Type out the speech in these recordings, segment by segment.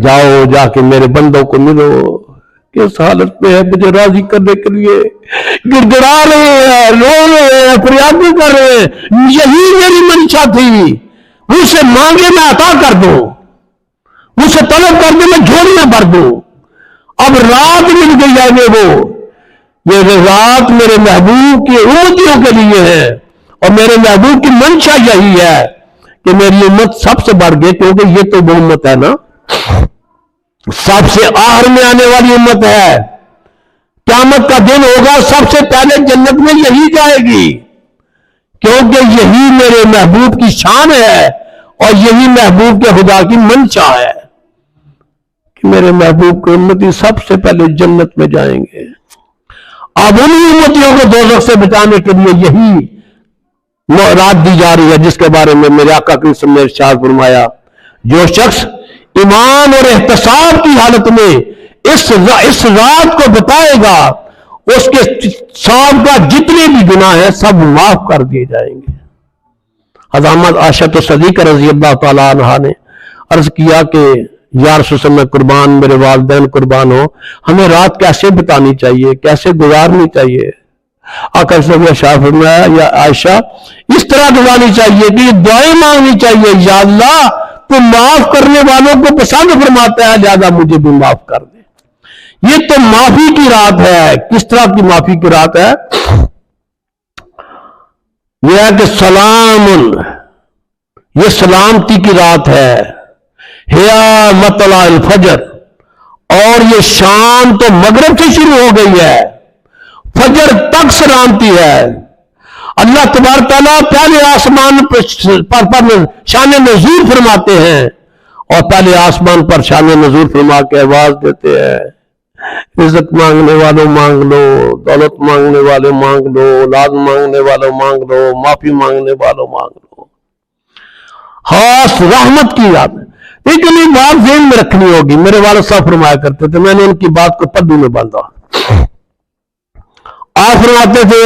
جاؤ جا کے میرے بندوں کو ملو، کس حالت میں ہے مجھے راضی کرنے کے لیے گڑ گڑا رہے ہیں، رو رہے ہیں، فریادیں کر رہے ہیں، یہی میری منشا تھی، مجھ سے مانگے میں عطا کر دوں، مجھ سے طلب کر دے میں جھولیاں بھر دوں۔ اب رات مل گئی ہے یہ رات میرے محبوب کی امتیوں کے لیے ہے، اور میرے محبوب کی منشا یہی ہے کہ میری امت سب سے بڑھ گئی، کیونکہ یہ تو وہ امت ہے نا سب سے آخر میں آنے والی امت ہے، قیامت کا دن ہوگا سب سے پہلے جنت میں یہی جائے گی، کیونکہ یہی میرے محبوب کی شان ہے اور یہی محبوب کے خدا کی منشا ہے کہ میرے محبوب کی امتی سب سے پہلے جنت میں جائیں گے۔ اب انہی امتیوں کو دوزخ سے بچانے کے لیے یہی رات دی جا رہی ہے، جس کے بارے میں میرے آقا کریم صلی اللہ علیہ وسلم نے ارشاد فرمایا، جو شخص ایمان اور احتساب کی حالت میں اس رات کو بتائے گا، اس کے سابقہ جتنے بھی گناہ ہیں سب معاف کر دیے جائیں گے۔ حضرت عائشہ صدیقہ رضی اللہ تعالیٰ عنہا نے عرض کیا کہ یا رسول اللہ قربان میرے والدین قربان ہو، ہمیں رات کیسے بتانی چاہیے، کیسے گزارنی چاہیے؟ آقا صلی اللہ علیہ وسلم نے فرمایا، یا عائشہ اس طرح گزارنی چاہیے کہ یہ دعائیں مانگنی چاہیے، یا اللہ تو معاف کرنے والوں کو پسند فرماتا ہے، لہذا مجھے بھی معاف کر دے۔ یہ تو معافی کی رات ہے۔ کس طرح کی معافی کی رات ہے؟ یہ ہے کہ یہ سلامتی کی رات ہے، ہیا مطلع الفجر، اور یہ شام تو مغرب سے شروع ہو گئی ہے، فجر تک سلامتی ہے۔ اللہ تبارک تعالیٰ پہلے آسمان پر شان نزول فرماتے ہیں، اور پہلے آسمان پر شان نزول فرما کے آواز دیتے ہیں، رزق مانگنے والوں مانگ لو، دولت مانگنے والے مانگ لو، اولاد مانگنے والوں مانگ لو، معافی مانگنے والوں مانگ لو۔ خاص رحمت کی یاد ہے، لیکن یہ بات ذہن میں رکھنی ہوگی۔ میرے والد صاحب فرمایا کرتے تھے، میں نے ان کی بات کو پدو میں باندھا۔ آپ فرماتے تھے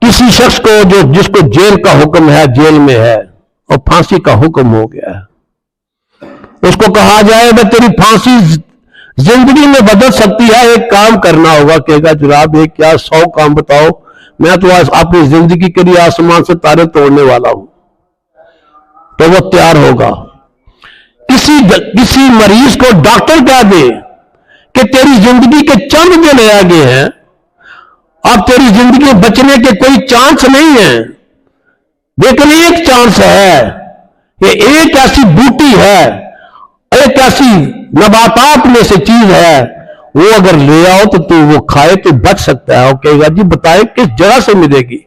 کسی شخص کو جس کو جیل کا حکم ہے، جیل میں ہے اور پھانسی کا حکم ہو گیا ہے، اس کو کہا جائے کہ تیری پھانسی زندگی میں بدل سکتی ہے، ایک کام کرنا ہوگا، کہے گا جناب ایک کیا 100 کام بتاؤ، میں تو اپنی زندگی کے لیے آسمان سے تارے توڑنے والا ہوں، تو وہ تیار ہوگا۔ کسی مریض کو ڈاکٹر کہہ دے کہ تیری زندگی کے چند دن رہ گئے ہیں، اب تیری زندگی بچنے کے کوئی چانس نہیں ہے، لیکن ایک چانس ہے، یہ ایک ایسی بوٹی ہے، ایک ایسی نباتات میں سے چیز ہے، وہ اگر لے آؤ تو وہ کھائے تو بچ سکتا ہے۔ وہ کہے گا جی بتائے کس جگہ سے ملے گی؟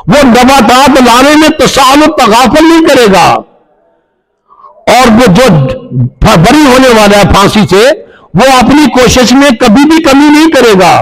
وہ نباتات لانے میں تساہل و تغافل نہیں کرے گا، اور وہ جو بری ہونے والا ہے پھانسی سے، وہ اپنی کوشش میں کبھی بھی کمی نہیں کرے گا۔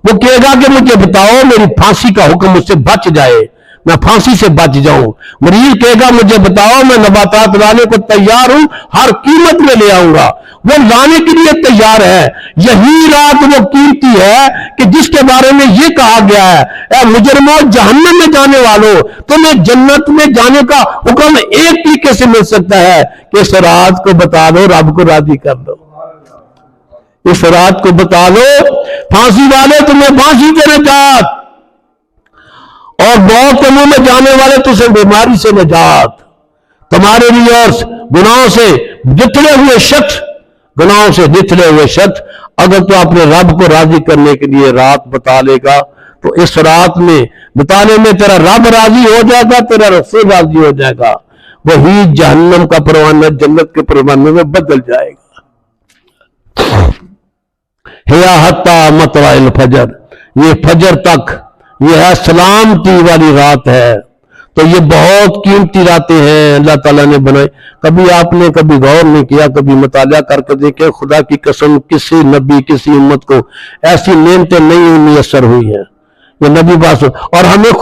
وہ کہے گا کہ مجھے بتاؤ میری پھانسی کا حکم مجھ سے بچ جائے، میں پھانسی سے بچ جاؤں۔ مریض کہے گا مجھے بتاؤ میں نباتات لانے کو تیار ہوں، ہر قیمت میں لے آؤں گا، وہ لانے کے لیے تیار ہے۔ یہی رات وہ قیمتی ہے کہ جس کے بارے میں یہ کہا گیا ہے، اے مجرموں جہنم میں جانے والوں، تمہیں جنت میں جانے کا حکم ایک طریقے سے مل سکتا ہے کہ اس رات کو بتا دو، رب کو راضی کر دو، اس رات کو بتا دو، پھانسی والے تمہیں پھانسی سے نجات، اور موت کے منہ میں جانے والے تمہیں بیماری سے نجات، تمہارے لیے اور گناہوں سے جتنے ہوئے شخص، گناہوں سے جتنے ہوئے شخص اگر تو اپنے رب کو راضی کرنے کے لیے رات بتا لے گا تو اس رات میں بتانے میں تیرا رب راضی ہو جائے گا، تیرا رسول راضی ہو جائے گا، وہی جہنم کا پروانہ جنت کے پروانہ میں بدل جائے گا۔ ہیا حتی مطلع الفجر، یہ فجر تک، یہ ہے سلامتی والی رات ہے۔ تو یہ بہت قیمتی راتیں ہیں اللہ تعالیٰ نے بنائے۔ کبھی آپ نے کبھی غور نہیں کیا، کبھی مطالعہ کر کے دیکھیں، خدا کی قسم کسی نبی کسی امت کو ایسی نعمتیں نہیں میسر ہوئی ہیں یہ نبی باس، اور ہماری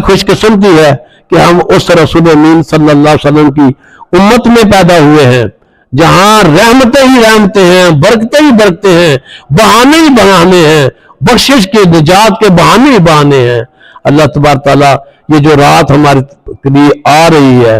خوش قسمتی ہے کہ ہم اس رسول امین صلی اللہ علیہ وسلم کی امت میں پیدا ہوئے ہیں، جہاں رحمتیں ہی رحمتیں ہیں، برکتیں ہی برکتیں ہیں، بہانے ہی بہانے ہیں، بخشش کے نجات کے بہانے ہی بہانے ہیں۔ اللہ تبارک تعالیٰ یہ جو رات ہمارے لیے آ رہی ہے،